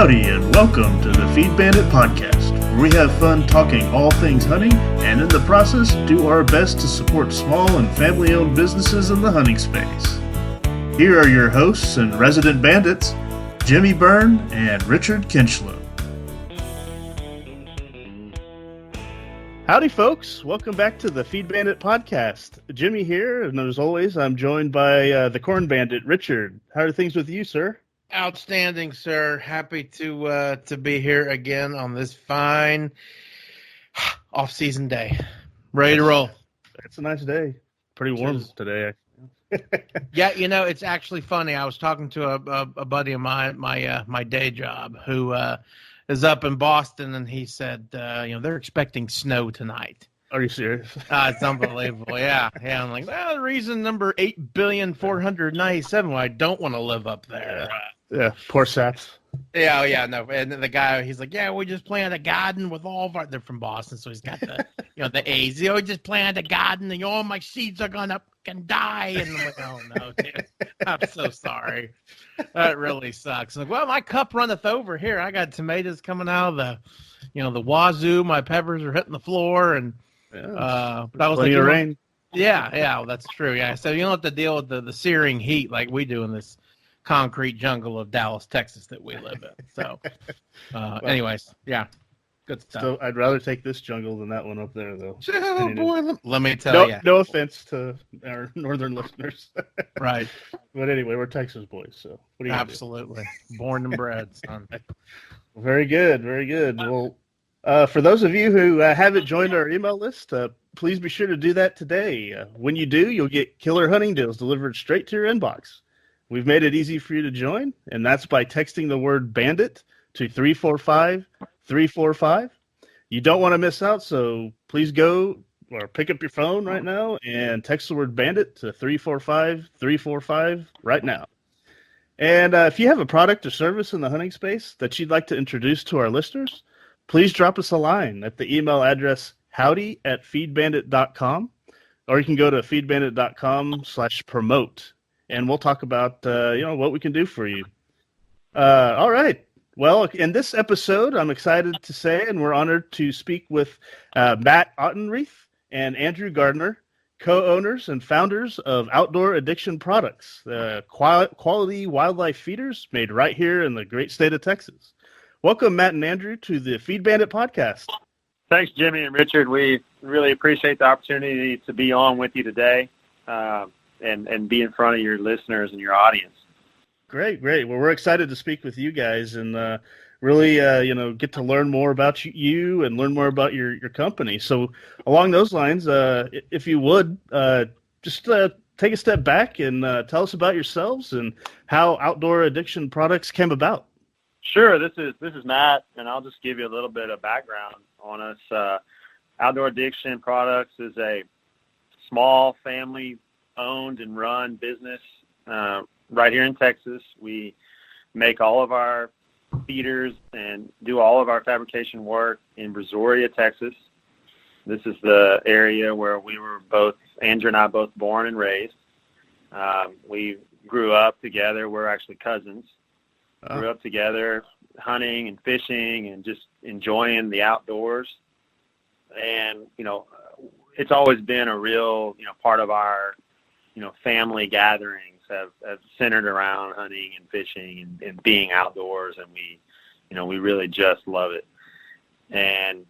Howdy, and welcome to the Feed Bandit Podcast, where we have fun talking all things hunting, and in the process, do our best to support small and family-owned businesses in the hunting space. Here are your hosts and resident bandits, Jimmy Byrne and Richard Kinchlow. Howdy, folks. Welcome back to the Feed Bandit Podcast. Jimmy here, and as always, I'm joined by the Corn Bandit, Richard. How are things with you, sir? Outstanding, sir. Happy to be here again on this fine off-season day. Ready to roll. It's a nice day. Pretty warm today. Yeah, you know, it's actually funny. I was talking to a buddy of mine, my day job, who is up in Boston, and he said, they're expecting snow tonight. Are you serious? It's unbelievable. Yeah. I'm like, well, reason number 8,497 why I don't want to live up there. Yeah, poor Sats. Yeah, no. And the guy, he's like, yeah, we just planted a garden with all of our, they're from Boston, so he's got the, the A's. We just planted a garden, and all my seeds are going to die. And I'm like, oh, no, dude. I'm so sorry. That really sucks. I'm like, well, my cup runneth over here. I got tomatoes coming out of the, the wazoo. My peppers are hitting the floor. And, but I was plenty like, of rain. Yeah, well, that's true. Yeah. So you don't have to deal with the searing heat like we do in this concrete jungle of Dallas, Texas that we live in. So, anyways, yeah, good stuff. So I'd rather take this jungle than that one up there, though. Oh, boy, let me tell you. No offense to our northern listeners. Right. But anyway, we're Texas boys, so what do you Absolutely. Born and bred, son. Very good, very good. Well, for those of you who haven't joined our email list, please be sure to do that today. When you do, you'll get killer hunting deals delivered straight to your inbox. We've made it easy for you to join, and that's by texting the word bandit to 345-345. You don't want to miss out, so please go or pick up your phone right now and text the word bandit to 345-345 right now. And if you have a product or service in the hunting space that you'd like to introduce to our listeners, please drop us a line at the email address howdy@feedbandit.com, or you can go to feedbandit.com/promote. And we'll talk about, what we can do for you. All right. Well, in this episode, I'm excited to say, and we're honored to speak with Matt Autenrieth and Andrew Garner, co-owners and founders of Outdoor Addiction Products, quality wildlife feeders made right here in the great state of Texas. Welcome, Matt and Andrew, to the Feed Bandit Podcast. Thanks, Jimmy and Richard. We really appreciate the opportunity to be on with you today. And be in front of your listeners and your audience. Great. Well, we're excited to speak with you guys and really, get to learn more about you and learn more about your company. So along those lines, if you would, just take a step back and tell us about yourselves and how Outdoor Addiction Products came about. Sure. This is Matt, and I'll just give you a little bit of background on us. Outdoor Addiction Products is a small family owned and run business right here in Texas. We make all of our feeders and do all of our fabrication work in Brazoria, Texas. This is the area where we were Andrew and I both born and raised. We grew up together. We're actually cousins. Grew up together hunting and fishing and just enjoying the outdoors. And, it's always been a real, part of our family gatherings have centered around hunting and fishing and being outdoors, and we really just love it. And,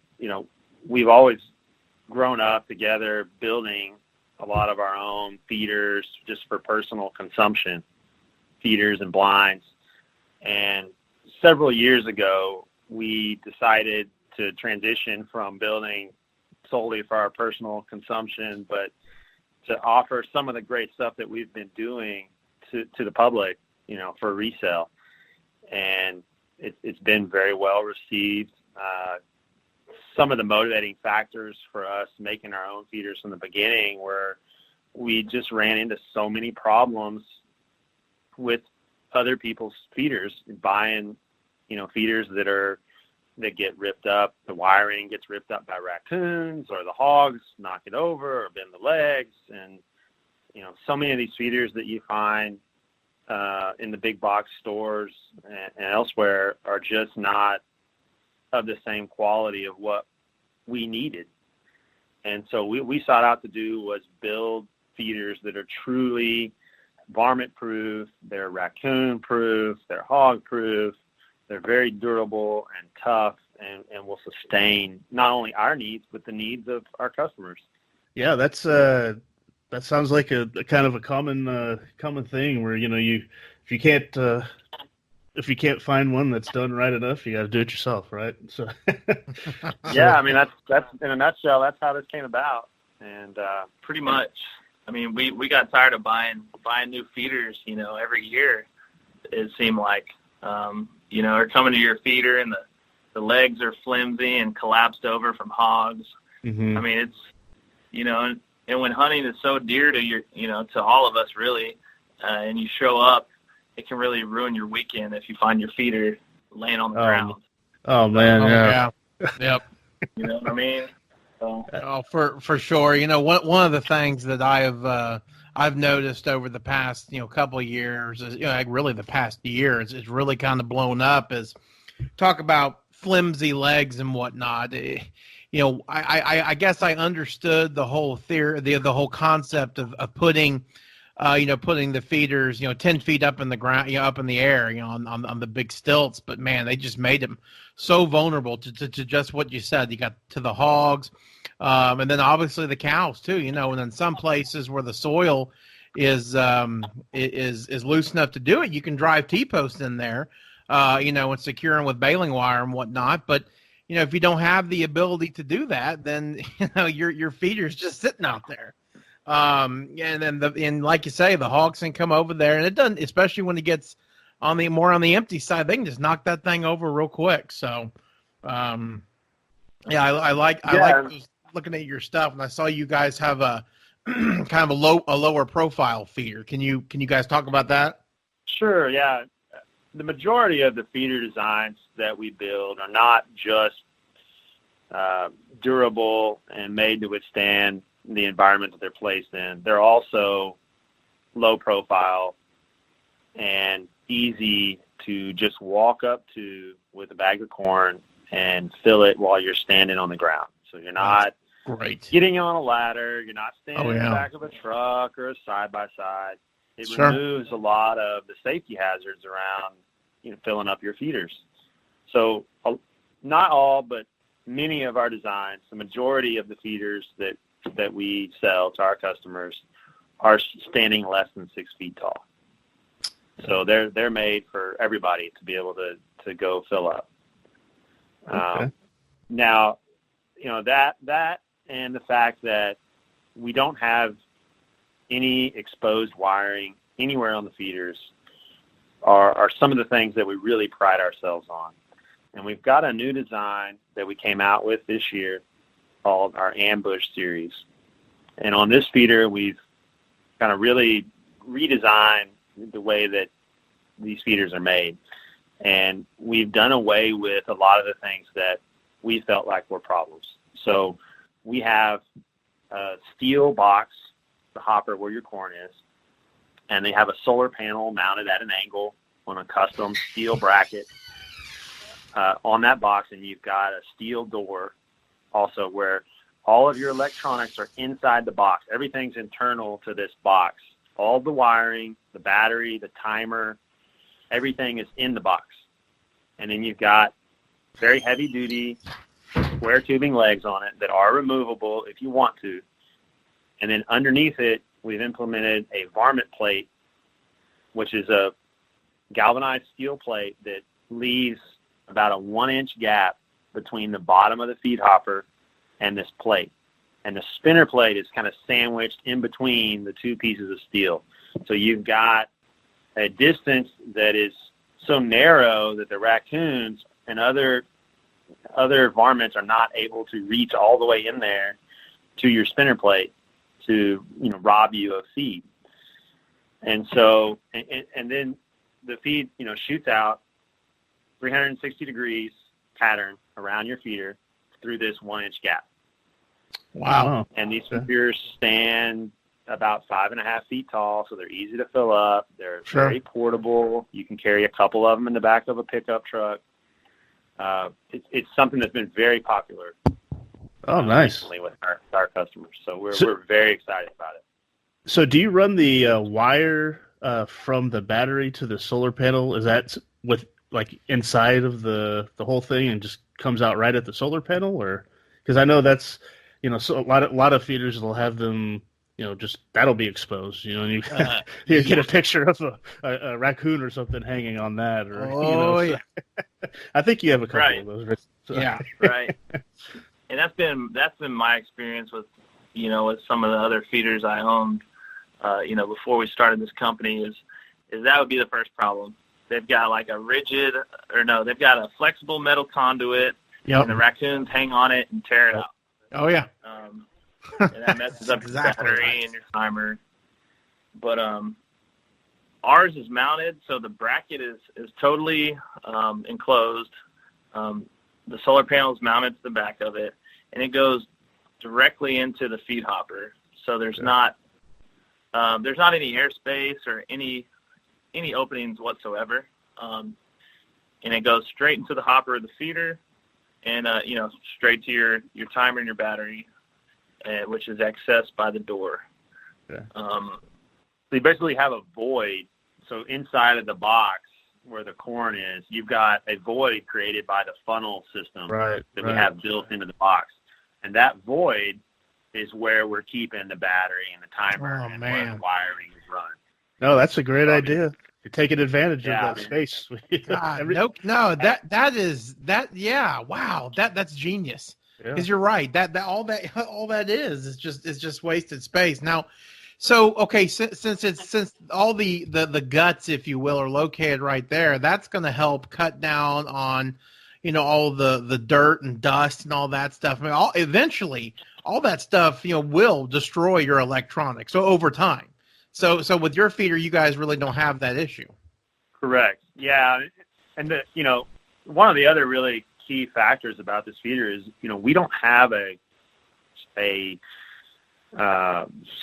we've always grown up together building a lot of our own feeders just for personal consumption, feeders and blinds. And several years ago, we decided to transition from building solely for our personal consumption, but to offer some of the great stuff that we've been doing to the public, for resale. And it's been very well received. Some of the motivating factors for us making our own feeders from the beginning were we just ran into so many problems with other people's feeders, buying, feeders that get ripped up. The wiring gets ripped up by raccoons, or the hogs knock it over or bend the legs. And, so many of these feeders that you find in the big box stores and elsewhere are just not of the same quality of what we needed. And so we sought out to do was build feeders that are truly varmint proof, they're raccoon proof, they're hog proof, they're very durable and tough and will sustain not only our needs, but the needs of our customers. Yeah, that sounds like a kind of a common thing where, if you can't find one that's done right enough, you got to do it yourself, right? So yeah, I mean that's in a nutshell, that's how this came about. And pretty much. I mean, we got tired of buying new feeders, every year. It seemed like, or coming to your feeder and the legs are flimsy and collapsed over from hogs. Mm-hmm. I mean, it's, and when hunting is so dear to to all of us really, and you show up, it can really ruin your weekend if you find your feeder laying on the ground. Oh man, yeah. Yep. You know what I mean? So. Oh, for sure. One of the things that I've noticed over the past couple of years is like really the past year is really kind of blown up is talk about flimsy legs and whatnot. I guess I understood the whole theory, the whole concept of putting putting the feeders 10 feet up in the ground, up in the air, on the big stilts. But man, they just made them so vulnerable to just what you said. You got to the hogs, and then obviously the cows too. And in some places where the soil is loose enough to do it, you can drive T-posts in there, and secure them with baling wire and whatnot. But if you don't have the ability to do that, then your feeder's just sitting out there. And then like you say, the hogs can come over there, and it doesn't, especially when it gets on the empty side, they can just knock that thing over real quick. So, I like looking at your stuff, and I saw you guys have a kind of a lower profile feeder. Can you guys talk about that? Sure. Yeah. The majority of the feeder designs that we build are not just durable and made to withstand the environment that they're placed in. They're also low profile and easy to just walk up to with a bag of corn and fill it while you're standing on the ground. So you're not getting on a ladder. You're not standing in the back of a truck or a side-by-side. It removes a lot of the safety hazards around filling up your feeders. So not all, but many of our designs, the majority of the feeders that we sell to our customers are standing less than 6 feet tall. So they're made for everybody to be able to go fill up. Okay. Now, that and the fact that we don't have any exposed wiring anywhere on the feeders are some of the things that we really pride ourselves on. And we've got a new design that we came out with this year called our Ambush series. And on this feeder, we've kind of really redesigned the way that these feeders are made. And we've done away with a lot of the things that we felt like were problems. So we have a steel box, the hopper where your corn is, and they have a solar panel mounted at an angle on a custom steel bracket on that box, and you've got a steel door also where all of your electronics are inside the box. Everything's internal to this box. All the wiring, the battery, the timer, everything is in the box. And then you've got very heavy-duty square tubing legs on it that are removable if you want to. And then underneath it, we've implemented a varmint plate, which is a galvanized steel plate that leaves about a 1-inch gap between the bottom of the feed hopper and this plate. And the spinner plate is kind of sandwiched in between the two pieces of steel. So you've got a distance that is so narrow that the raccoons and other varmints are not able to reach all the way in there to your spinner plate to rob you of feed. And so and then the feed shoots out 360 degrees pattern around your feeder through this 1-inch gap. Wow. And these feeders stand about 5.5 feet tall, so they're easy to fill up. They're Sure. very portable. You can carry a couple of them in the back of a pickup truck. It's something that's been very popular. Oh, nice. Recently with our customers, so we're very excited about it. So do you run the wire from the battery to the solar panel? Is that with like inside of the whole thing and just comes out right at the solar panel, or because I know that's so a lot of feeders will have them just that'll be exposed and you you get a picture of a raccoon or something hanging on that or yeah. I think you have a couple Right. of those. Right? So. Yeah. Right. And that's been my experience with with some of the other feeders I owned before we started this company is that would be the first problem. They've got like they've got a flexible metal conduit, Yep. and the raccoons hang on it and tear it out. Oh yeah. And that messes up Exactly your battery right. and your timer. But ours is mounted, so the bracket is totally enclosed. The solar panel is mounted to the back of it, and it goes directly into the feed hopper. So there's not any airspace or any openings whatsoever. And it goes straight into the hopper of the feeder, and straight to your timer and your battery, which is accessed by the door. Yeah. So you basically have a void. So inside of the box where the corn is, you've got a void created by the funnel system Right. that we have built into the box. And that void is where we're keeping the battery and the timer and where the wiring is run. No, that's a great idea. You're taking advantage of that space. God, wow, that's genius. Because you're right. That all that is just wasted space. Now, so okay, since all the guts, if you will, are located right there, that's going to help cut down on all the dirt and dust and all that stuff. I mean, eventually all that stuff will destroy your electronics. So over time. So with your feeder, you guys really don't have that issue. Correct. Yeah, and one of the other really key factors about this feeder is we don't have a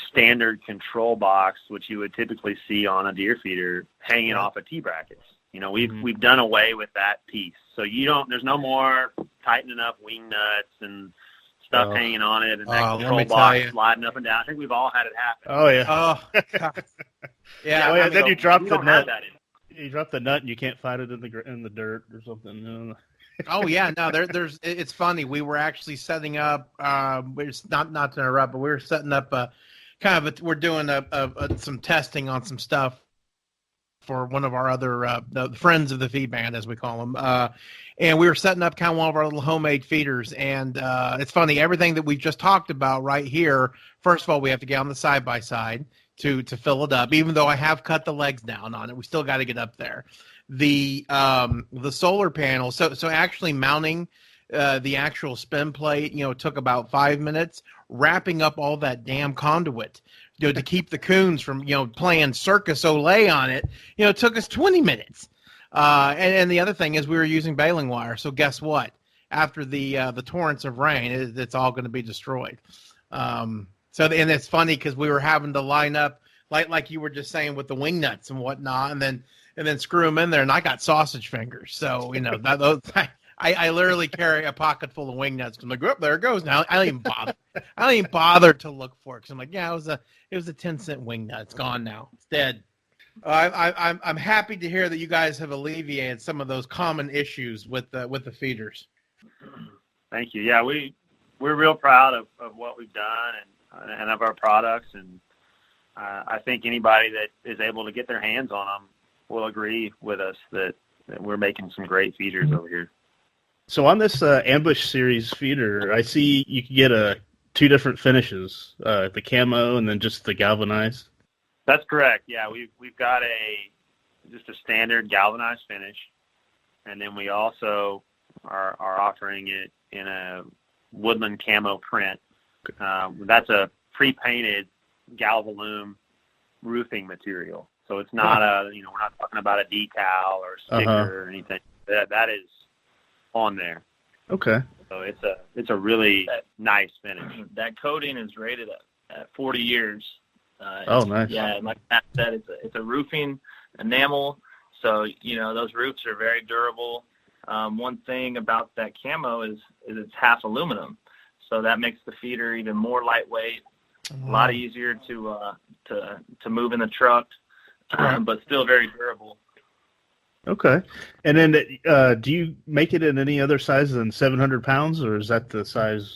standard control box which you would typically see on a deer feeder hanging off of T-brackets. We've done away with that piece, so there's no more tightening up wing nuts and stuff hanging on it and that control box sliding up and down. I think we've all had it happen. Oh yeah. Oh God. Yeah. Oh, yeah. Then you drop the nut. You drop the nut and you can't find it in the dirt or something. Oh yeah, no. There's. It's funny. We were actually setting up. It's not to interrupt, but we were setting up we're doing some testing on some stuff for one of our other the friends of the feed band, as we call them. And we were setting up kind of one of our little homemade feeders. And it's funny, everything that we just talked about right here, first of all, we have to get on the side-by-side to fill it up. Even though I have cut the legs down on it, we still got to get up there. The solar panel, so actually mounting the actual spin plate, took about 5 minutes. Wrapping up all that damn conduit, to keep the coons from, playing Circus Olay on it, took us 20 minutes. And the other thing is we were using baling wire. So guess what? After the torrents of rain, it's all going to be destroyed. And it's funny because we were having to line up like you were just saying with the wing nuts and whatnot, and then screw them in there. And I got sausage fingers. So, I literally carry a pocket full of wing nuts. I'm like, oh, there it goes. Now I don't even bother. I don't even bother to look for it because I'm like, yeah, it was a 10-cent wing nut. It's gone now. It's dead. I'm happy to hear that you guys have alleviated some of those common issues with the feeders. Thank you. Yeah, we're real proud of what we've done and of our products, and I think anybody that is able to get their hands on them will agree with us that we're making some great feeders over here. So on this Ambush Series feeder, I see you can get 2 different finishes, the camo and then just the galvanized. That's correct. Yeah, we've got just a standard galvanized finish, and then we also are offering it in a woodland camo print. That's a pre-painted Galvalume roofing material, so it's not we're not talking about a decal or sticker or anything. That is on there. Okay. So it's a really nice finish. That coating is rated at 40 years. Oh, nice. Yeah, and like Matt said, it's a roofing enamel, so those roofs are very durable. One thing about that camo is it's half aluminum, so that makes the feeder even more lightweight, a lot easier to move in the truck, but still very durable. Okay. And then do you make it in any other size than 700 pounds, or is that the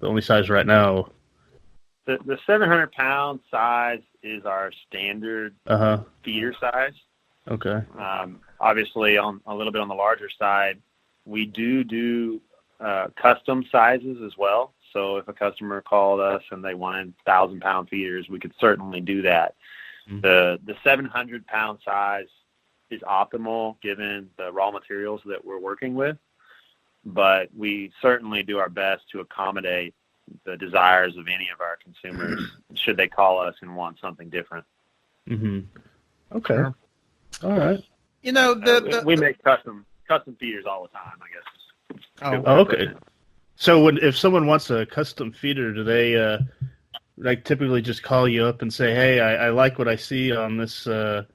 only size right now? The 700-pound size is our standard feeder size. Okay. Obviously, on a little bit on the larger side, we do custom sizes as well. So if a customer called us and they wanted 1,000-pound feeders, we could certainly do that. Mm-hmm. The 700-pound size is optimal given the raw materials that we're working with, but we certainly do our best to accommodate the desires of any of our consumers should they call us and want something different. Mm-hmm. Okay. Sure. All right. We make custom feeders all the time, I guess. Oh, okay. So if someone wants a custom feeder, do they like typically just call you up and say, "Hey, I like what I see on this, your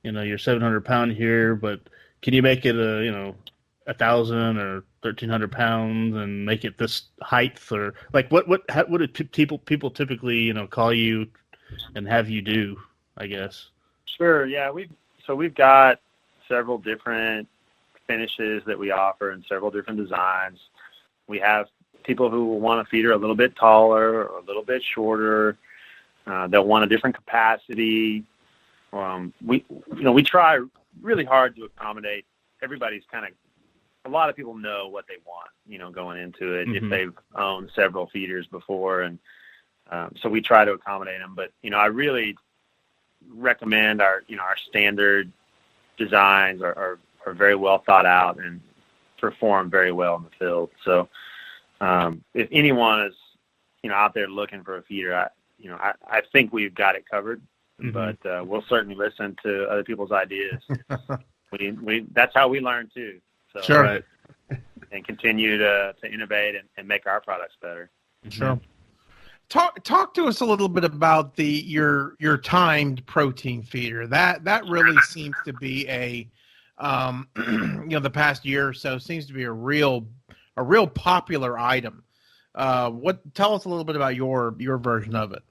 700-pound here, but can you make it 1,000 or 1,300 pounds and make it this height?" Or like what do people typically call you and have you do? I guess. Sure. Yeah. We've got several different finishes that we offer and several different designs. We have people who will want a feeder a little bit taller or a little bit shorter. They'll want a different capacity. We try really hard to accommodate everybody's a lot of people know what they want, going into it, if they've owned several feeders before. And so we try to accommodate them. But, I really recommend our standard designs are very well thought out and perform very well in the field. So if anyone is, out there looking for a feeder, I think we've got it covered. But we'll certainly listen to other people's ideas. That's how we learn too. So, sure. Right. And continue to innovate and make our products better. Sure. Talk to us a little bit about your timed protein feeder. That really seems to be the past year or so seems to be a real popular item. Tell us a little bit about your version of it.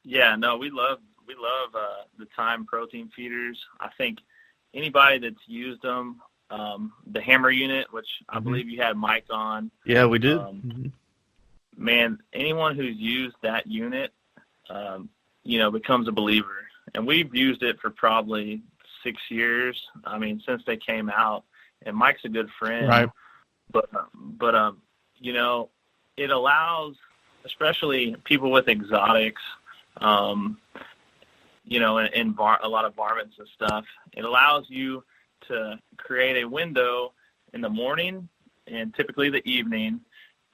Yeah, no, we love the timed protein feeders. I think anybody that's used them, the hammer unit, which I believe you had Mike on. Yeah, we did. Man, anyone who's used that unit, becomes a believer. And we've used it for probably 6 years. I mean, since they came out. And Mike's a good friend. Right. But it allows, especially people with exotics, and a lot of varmints and stuff, it allows you to create a window in the morning and typically the evening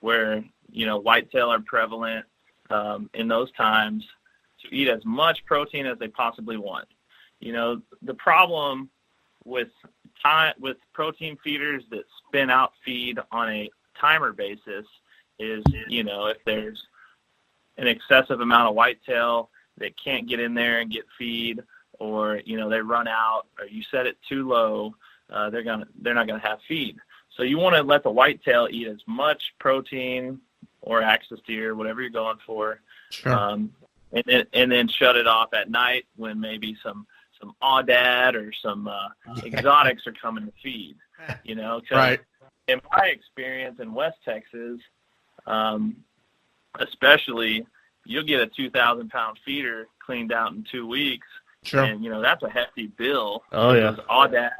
where, whitetail are prevalent in those times to eat as much protein as they possibly want. The problem with protein feeders that spin out feed on a timer basis is, if there's an excessive amount of whitetail that can't get in there and get feed, or they run out, or you set it too low, they're not gonna have feed. So you want to let the whitetail eat as much protein or axis deer, whatever you're going for, sure. And then shut it off at night when maybe some aoudad or some exotics are coming to feed. 'Cause right. In my experience in West Texas, especially, you'll get a 2,000-pound feeder cleaned out in 2 weeks. Sure. And, that's a hefty bill. Oh, yeah. Aoudad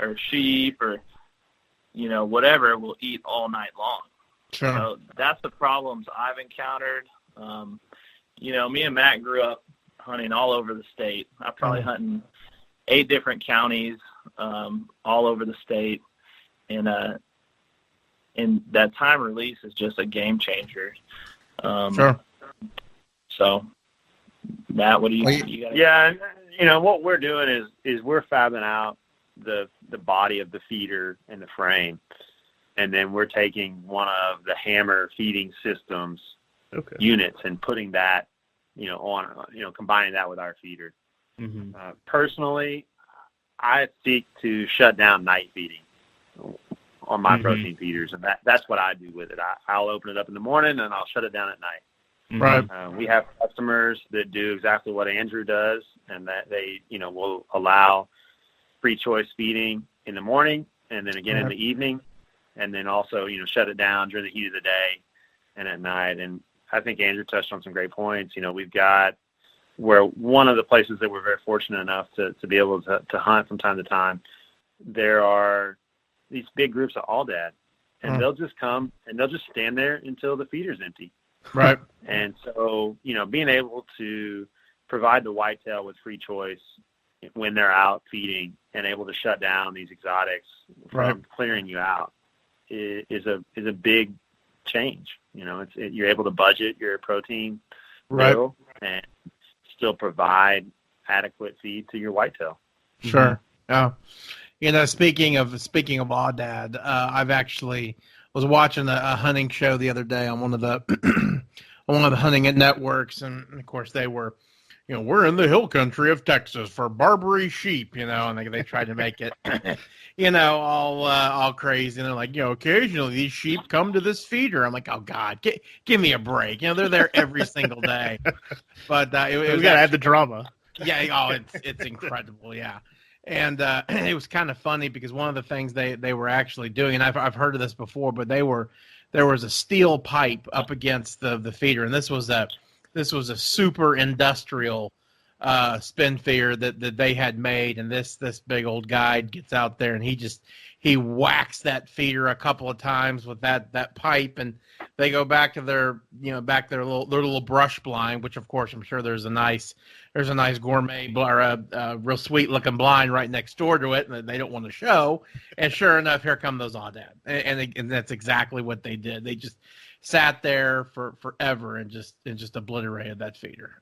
or sheep or, whatever will eat all night long. Sure. So that's the problems I've encountered. Me and Matt grew up hunting all over the state. I'm probably hunting 8 different counties all over the state. And that time release is just a game changer. Sure. So, Matt, what do you got? Yeah, what we're doing is we're fabbing out the body of the feeder and the frame, and then we're taking one of the hammer feeding systems units and putting that combining that with our feeder. Mm-hmm. Personally, I seek to shut down night feeding on my protein feeders, and that's what I do with it. I'll open it up in the morning and I'll shut it down at night. Right. We have customers that do exactly what Andrew does, and that they, will allow free choice feeding in the morning and then again in the evening, and then also, shut it down during the heat of the day and at night. And I think Andrew touched on some great points. We've got where one of the places that we're very fortunate enough to be able to hunt from time to time, there are these big groups of Aoudad, and they'll just come and they'll just stand there until the feeder's empty. Right. And so, being able to provide the whitetail with free choice when they're out feeding and able to shut down these exotics from clearing you out is a big change. You're able to budget your protein bill and still provide adequate feed to your whitetail. Sure. Yeah. Speaking of Aoudad, I've actually was watching a hunting show the other day on one of the hunting networks, and of course they were, we're in the hill country of Texas for Barbary sheep, and they tried to make it, all crazy, and they're like, occasionally these sheep come to this feeder. I'm like, oh God, give me a break. They're there every single day. But we gotta add the drama. Yeah. Oh, it's incredible. Yeah. And it was kind of funny because one of the things they were actually doing, and I've heard of this before, but there was a steel pipe up against the feeder, and this was a super industrial spin feeder that they had made, and this big old guide gets out there and he whacks that feeder a couple of times with that pipe, and they go back to their little brush blind, which of course I'm sure there's a nice gourmet or a real sweet looking blind right next door to it, and they don't want to show. And sure enough, here come those Aoudad, and that's exactly what they did. They just sat there for forever and just obliterated that feeder.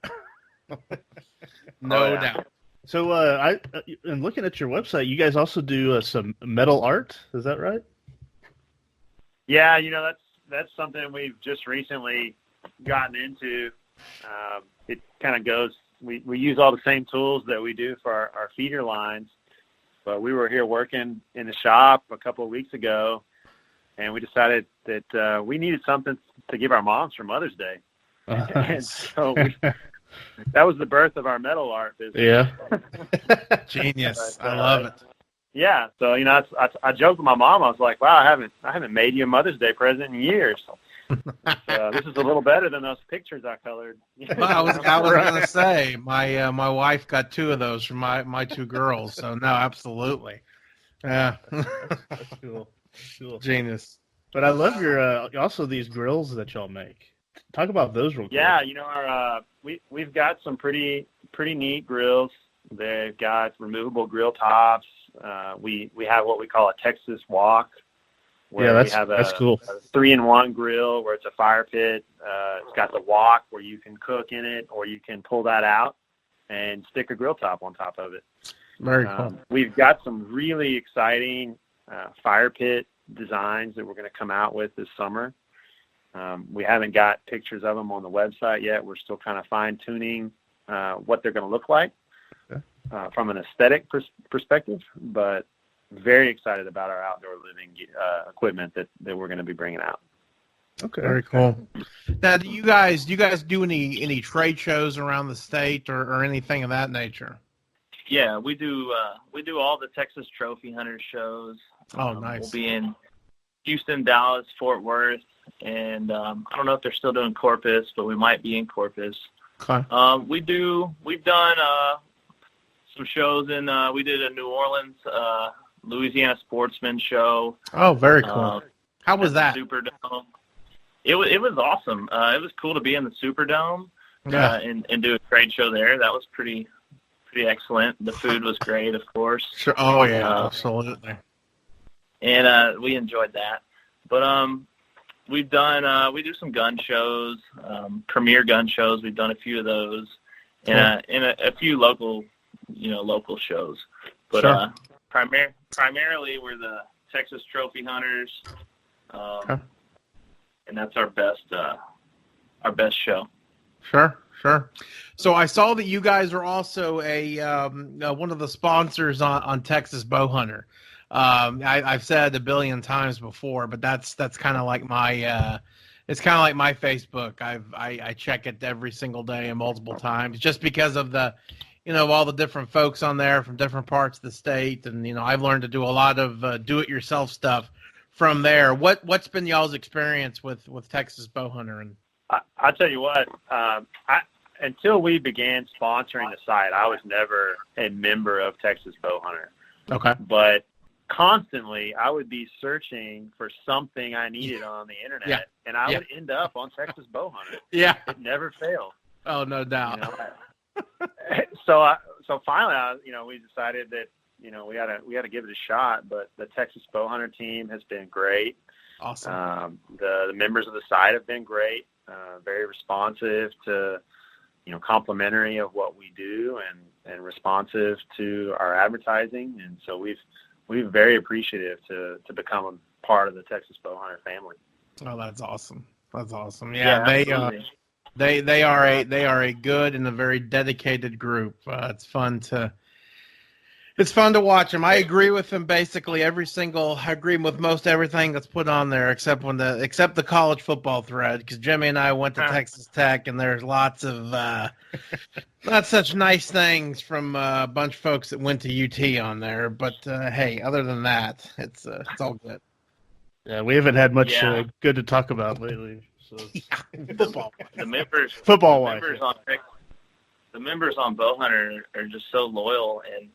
No doubt. So and looking at your website, you guys also do some metal art. Is that right? Yeah, that's something we've just recently gotten into. It kind of goes. We use all the same tools that we do for our feeder lines, but we were here working in the shop a couple of weeks ago, and we decided that we needed something to give our moms for Mother's Day. And so that was the birth of our metal art business. Yeah. Genius. I love it. Yeah. So, I joked with my mom. I was like, wow, I haven't made you a Mother's Day present in years. This is a little better than those pictures I colored. Well, I was going to say, my wife got 2 of those from my 2 girls. So, no, absolutely. Yeah. That's cool. Genius. But I love your also these grills that y'all make. Talk about those real quick. Yeah, we've got some pretty neat grills. They've got removable grill tops. We have what we call a Texas wok. Where we have that's cool. A 3-in-1 grill where it's a fire pit. It's got the wok where you can cook in it, or you can pull that out and stick a grill top on top of it. Very cool. We've got some really exciting fire pit designs that we're going to come out with this summer. We haven't got pictures of them on the website yet. We're still kind of fine-tuning what they're going to look like from an aesthetic perspective, but very excited about our outdoor living equipment that we're going to be bringing out. Okay. Very cool. Now, do you guys do any trade shows around the state or anything of that nature? Yeah, we do all the Texas Trophy Hunter shows. Oh, nice. We'll be in Houston, Dallas, Fort Worth, and I don't know if they're still doing Corpus, but we might be in Corpus. Okay. We've done some shows we did a New Orleans, Louisiana Sportsman show. Oh, very cool. How was that? Superdome. It was awesome. It was cool to be in the Superdome and do a trade show there. That was pretty excellent. The food was great, of course. Sure. Oh yeah, absolutely. And we enjoyed that. But we do some gun shows, premier gun shows. We've done a few of those, and a few local shows. But sure. Primarily, we're the Texas Trophy Hunters, and that's our best show. Sure. Sure. So I saw that you guys are also a one of the sponsors on Texas Bowhunter. I've said it a billion times before, but that's kind of like my it's kind of like my Facebook. I check it every single day and multiple times just because of the all the different folks on there from different parts of the state, and I've learned to do a lot of do-it-yourself stuff from there. What's been y'all's experience with Texas Bowhunter? And I tell you what, until we began sponsoring the site, I was never a member of Texas Bowhunter. Okay. But constantly, I would be searching for something I needed on the internet, and I would end up on Texas Bowhunter. Yeah. It never failed. Oh, no doubt. So finally, we decided that we got to give it a shot. But the Texas Bowhunter team has been great. Awesome. The members of the site have been great. Very responsive to complimentary of what we do and responsive to our advertising, and so we're very appreciative to become a part of the Texas Bowhunter family. Oh, that's awesome. That's awesome. Yeah, they are a good and a very dedicated group. It's fun to watch them. I agree with them basically I agree with most everything that's put on there except the college football thread, because Jimmy and I went to Texas Tech, and there's lots of not such nice things from a bunch of folks that went to UT on there. But hey, other than that, it's all good. Yeah, we haven't had much good to talk about lately. So. Football. The members on Bowhunter are just so loyal, and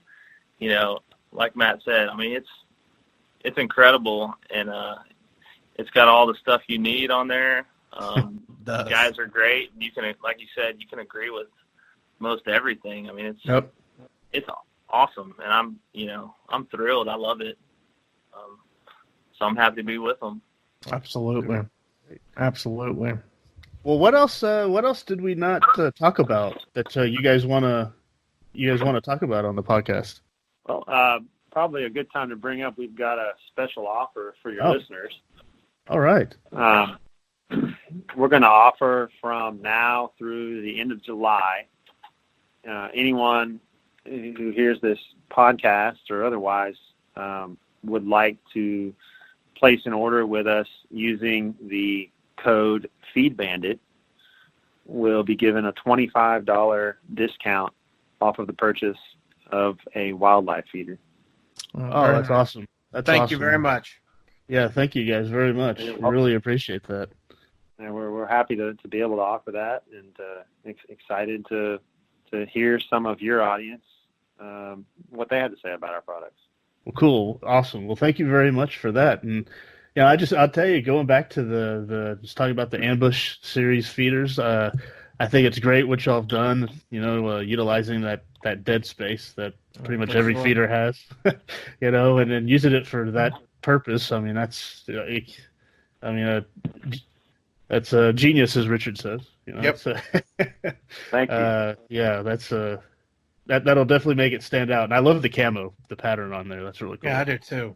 like Matt said, I mean, it's incredible, and it's got all the stuff you need on there. The guys are great. You can, like you said, you can agree with most everything. I mean, it's awesome, and I'm thrilled. I love it. So I'm happy to be with them. Absolutely. Well, what else did we not talk about that you guys want to talk about on the podcast? Well, probably a good time to bring up, we've got a special offer for your listeners. All right. We're going to offer from now through the end of July, anyone who hears this podcast or otherwise would like to place an order with us using the code FeedBandit will be given a $25 discount off of the purchase of a wildlife feeder. Oh, that's awesome. Thank you very much. Yeah, thank you guys very much. We really appreciate that. And we're happy to be able to offer that, and excited to hear some of your audience what they had to say about our products. Well, cool, awesome. Well, thank you very much for that. And I'll tell you, going back to the just talking about the ambush series feeders, I think it's great what y'all have done. Utilizing that dead space that pretty much every feeder has, and then using it for that purpose. I mean, that's that's a genius, as Richard says. Yep. Thank you. Yeah, that's that'll definitely make it stand out. And I love the camo, the pattern on there. That's really cool. Yeah, I do too.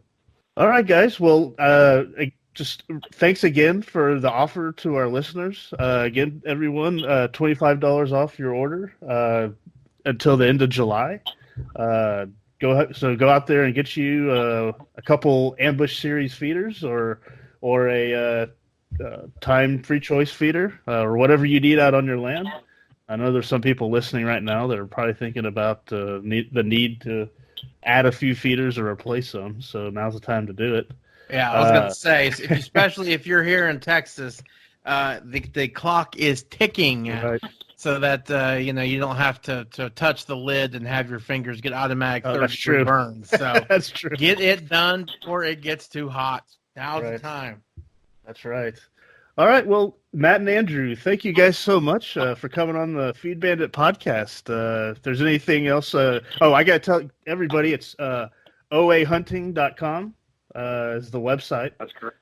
All right, guys. Well, just thanks again for the offer to our listeners. Again, everyone, $25 off your order until the end of July. Go out there and get you a couple ambush series feeders or a time free choice feeder or whatever you need out on your land. I know there's some people listening right now that are probably thinking about the need to add a few feeders or replace some. So now's the time to do it. Yeah, I was going to say, especially if you're here in Texas, the clock is ticking, right, so that you don't have to touch the lid and have your fingers get automatic third-degree burns. So that's true. Get it done before it gets too hot. Now's the time. That's right. All right. Well, Matt and Andrew, thank you guys so much for coming on the Feed Bandit podcast. If there's anything else, I got to tell everybody, it's oahunting.com is the website. That's correct.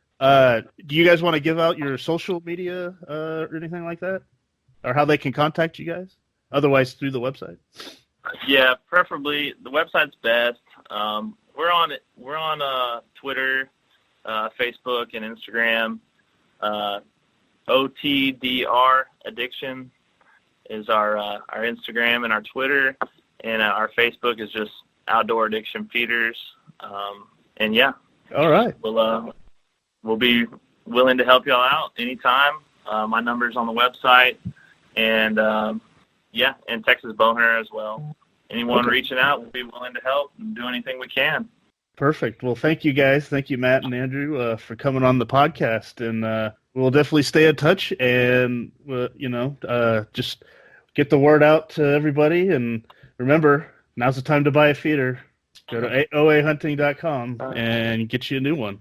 Do you guys want to give out your social media or anything like that, or how they can contact you guys? Otherwise, through the website. Yeah, preferably the website's best. We're on Twitter, Facebook, and Instagram. OTDR Addiction is our Instagram and our Twitter, and our Facebook is just Outdoor Addiction Feeders. And yeah, All right. We'll be willing to help y'all out anytime. My number's on the website, and and Texas Bowhunter as well. Anyone reaching out, we'll be willing to help and do anything we can. Perfect. Well, thank you guys. Thank you, Matt and Andrew, for coming on the podcast, and we'll definitely stay in touch and just get the word out to everybody. And remember, now's the time to buy a feeder. Go to oahunting.com and get you a new one.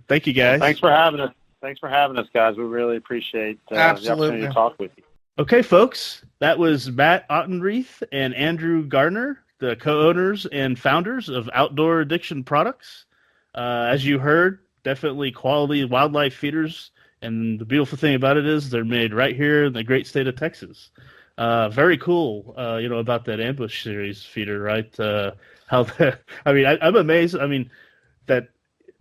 Thank you, guys. Thanks for having us. Thanks for having us, guys. We really appreciate the opportunity to talk with you. Okay, folks, that was Matt Autenrieth and Andrew Garner, the co-owners and founders of Outdoor Addiction Products. As you heard, definitely quality wildlife feeders, and the beautiful thing about it is they're made right here in the great state of Texas. Very cool, about that ambush series feeder, right? I'm amazed. That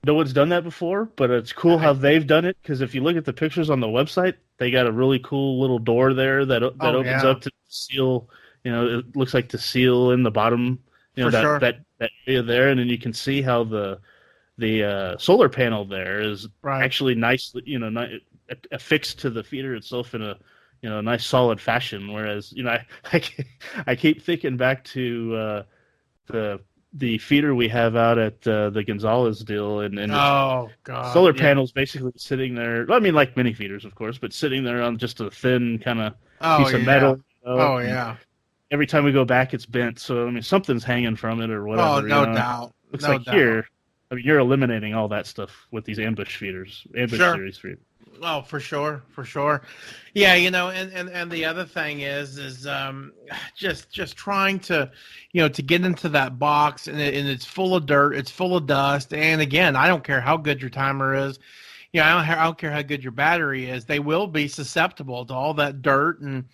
no one's done that before, but it's cool how they've done it, because if you look at the pictures on the website, they got a really cool little door there that opens up to seal. It looks like the seal in the bottom, that area there, and then you can see how the solar panel there is actually nicely, affixed to the feeder itself in a nice solid fashion. Whereas I keep thinking back to the feeder we have out at the Gonzalez deal, and solar panels basically sitting there. I mean, like mini feeders, of course, but sitting there on just a thin kind of piece of metal. Every time we go back, it's bent. So something's hanging from it or whatever. Oh, no doubt. Looks like here. You're eliminating all that stuff with these ambush feeders, series feeders. Oh, for sure. Yeah, and the other thing is just trying to, to get into that box, and it's full of dirt, it's full of dust, and again, I don't care how good your timer is, I don't care how good your battery is, they will be susceptible to all that dirt and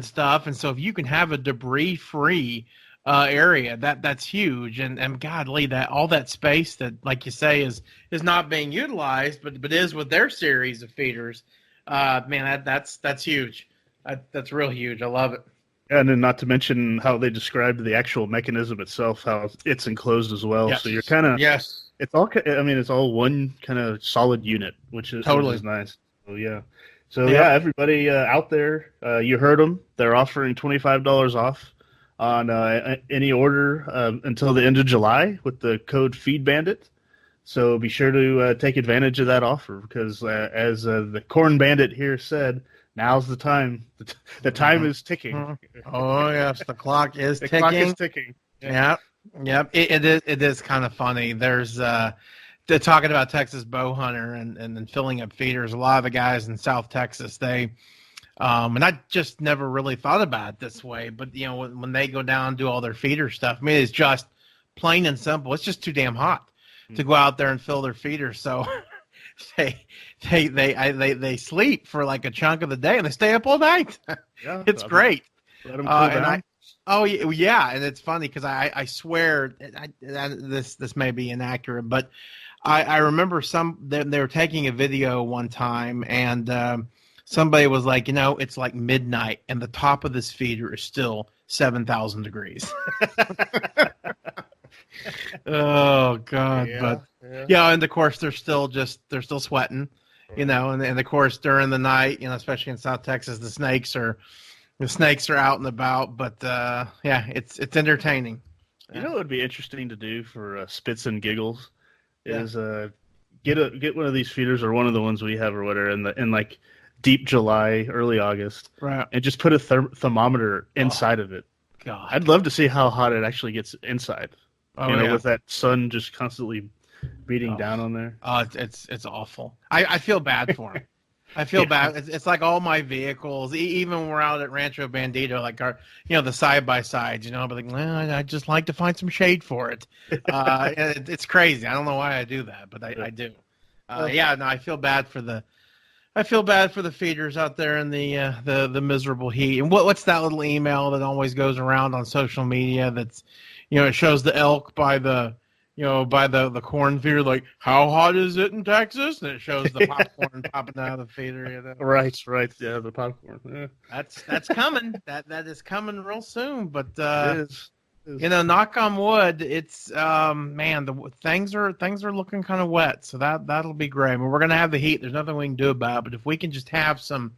stuff, and so if you can have a debris-free area, that's huge, and godly, that all that space that, like you say, is not being utilized, but is with their series of feeders. Man, that's huge. That's real huge. I love it. And then not to mention how they described the actual mechanism itself, how it's enclosed as well. Yes. So you're kind of it's all one kind of solid unit, which is nice. So yeah, everybody out there, you heard them. They're offering $25 off on any order until the end of July with the code FeedBandit. So be sure to take advantage of that offer, because as the Corn Bandit here said, now's the time. The time is ticking. Oh, yes, the clock is ticking. The clock is ticking. Yeah. Yep. It is kind of funny. There's they're talking about Texas Bowhunter and filling up feeders. A lot of the guys in South Texas, they and I just never really thought about it this way, but when they go down and do all their feeder stuff, it's just plain and simple. It's just too damn hot to go out there and fill their feeders. So they sleep for like a chunk of the day and they stay up all night. Yeah, it's great. Let them cool down. And it's funny because I swear this may be inaccurate, but I remember they were taking a video one time, and somebody was like, it's like midnight and the top of this feeder is still 7,000 degrees. Oh God. And of course they're still sweating, and of course during the night, especially in South Texas, the snakes are out and about, but it's entertaining. What would be interesting to do for spits and giggles is get one of these feeders, or one of the ones we have or whatever, in like deep July, early August, right? And just put a thermometer inside of it. God, I'd love to see how hot it actually gets inside. Oh, with that sun just constantly beating down on there. Oh, it's awful. I feel bad for him. I feel bad. It's like all my vehicles, even when we're out at Rancho Bandito, like our, the side by sides. I'll be like, well, I'd just like to find some shade for it. It's crazy. I don't know why I do that, but I do. I feel bad for the feeders out there in the miserable heat. And what's that little email that always goes around on social media? That's, it shows the elk by the by the corn feeder, like, how hot is it in Texas? And it shows the popcorn popping out of the feeder. Right. Yeah, the popcorn. Yeah. That's coming. That is coming real soon. But It is. knock on wood, it's man, things are looking kind of wet. So that'll be great. I mean, we're gonna have the heat. There's nothing we can do about it. But if we can just have some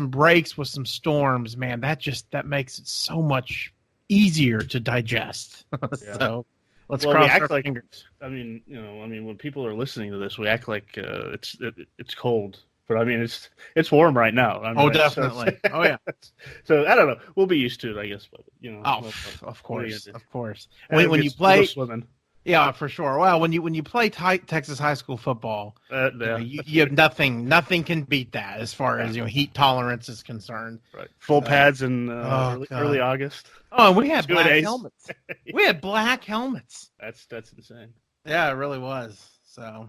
breaks with some storms, man, that makes it so much easier to digest. Yeah. So let's cross our fingers. I mean, when people are listening to this, we act like it's cold, but I mean it's warm right now. I mean, Definitely. Oh yeah. So I don't know. We'll be used to it, I guess. But Of course. When you play swimming. Yeah, for sure. Well, when you play Texas high school football, yeah. you have nothing can beat that as far as heat tolerance is concerned. Right. Full pads in early August. Oh, and we had black Two-a-days. helmets. We had black helmets. That's insane. Yeah, it really was. So,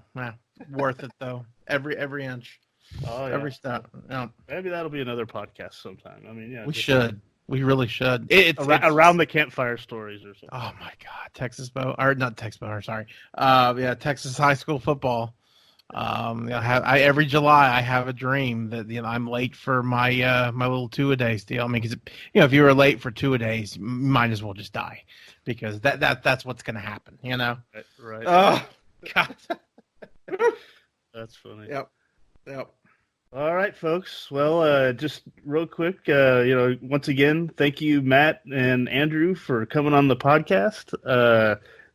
worth it though. Every inch. Oh, yeah. Every step. Yeah. Maybe that'll be another podcast sometime. I mean, yeah. We should. We really should. It's around the campfire stories or something. Oh my God, Texas high school football. Every July I have a dream that I'm late for my my little 2-a-days deal. I mean, because if you were late for 2-a-days, you might as well just die, because that's what's going to happen. Right. Oh God. That's funny. Yep. All right, folks. Well, just real quick, once again, thank you, Matt and Andrew, for coming on the podcast.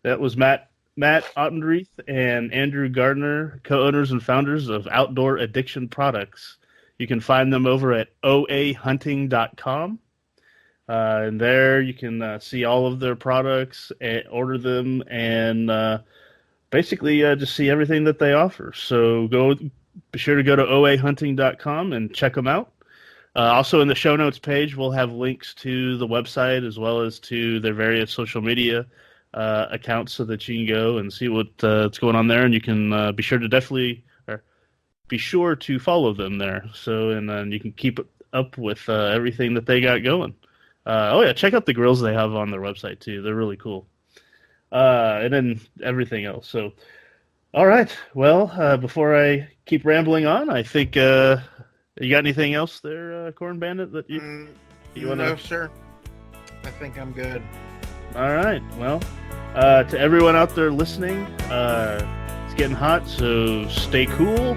That was Matt Autenrieth and Andrew Garner, co-owners and founders of Outdoor Addiction Products. You can find them over at oahunting.com. And there you can see all of their products, and order them, and basically just see everything that they offer. So be sure to go to oahunting.com and check them out. Also in the show notes page, we'll have links to the website as well as to their various social media accounts, so that you can go and see what's going on there, and you can be sure to follow them there. So, and then you can keep up with everything that they got going. Check out the grills they have on their website too. They're really cool. And then everything else. So, all right. Well, before I keep rambling on, I think you got anything else there, Corn Bandit, that you want to? No, sir. I think I'm good. All right. Well, to everyone out there listening, it's getting hot, so stay cool.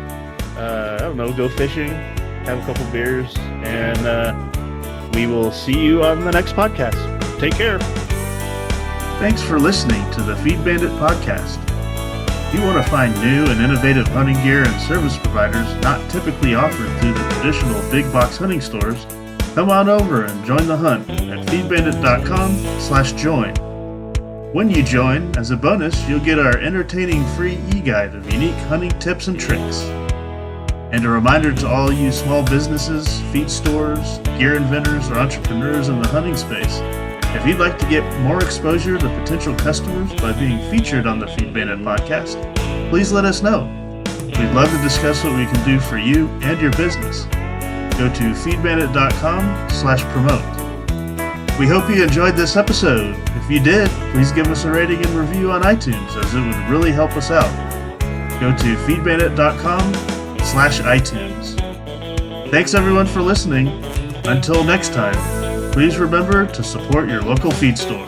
I don't know, go fishing, have a couple beers, and we will see you on the next podcast. Take care. Thanks for listening to the Feed Bandit podcast. If you want to find new and innovative hunting gear and service providers not typically offered through the traditional big box hunting stores, come on over and join the hunt at feedbandit.com/join. When you join, as a bonus, you'll get our entertaining free e-guide of unique hunting tips and tricks. And a reminder to all you small businesses, feed stores, gear inventors, or entrepreneurs in the hunting space, if you'd like to get more exposure to potential customers by being featured on the Feed Bandit podcast, please let us know. We'd love to discuss what we can do for you and your business. Go to feedbandit.com/promote. We hope you enjoyed this episode. If you did, please give us a rating and review on iTunes, as it would really help us out. Go to feedbandit.com/iTunes. Thanks everyone for listening. Until next time, please remember to support your local feed store.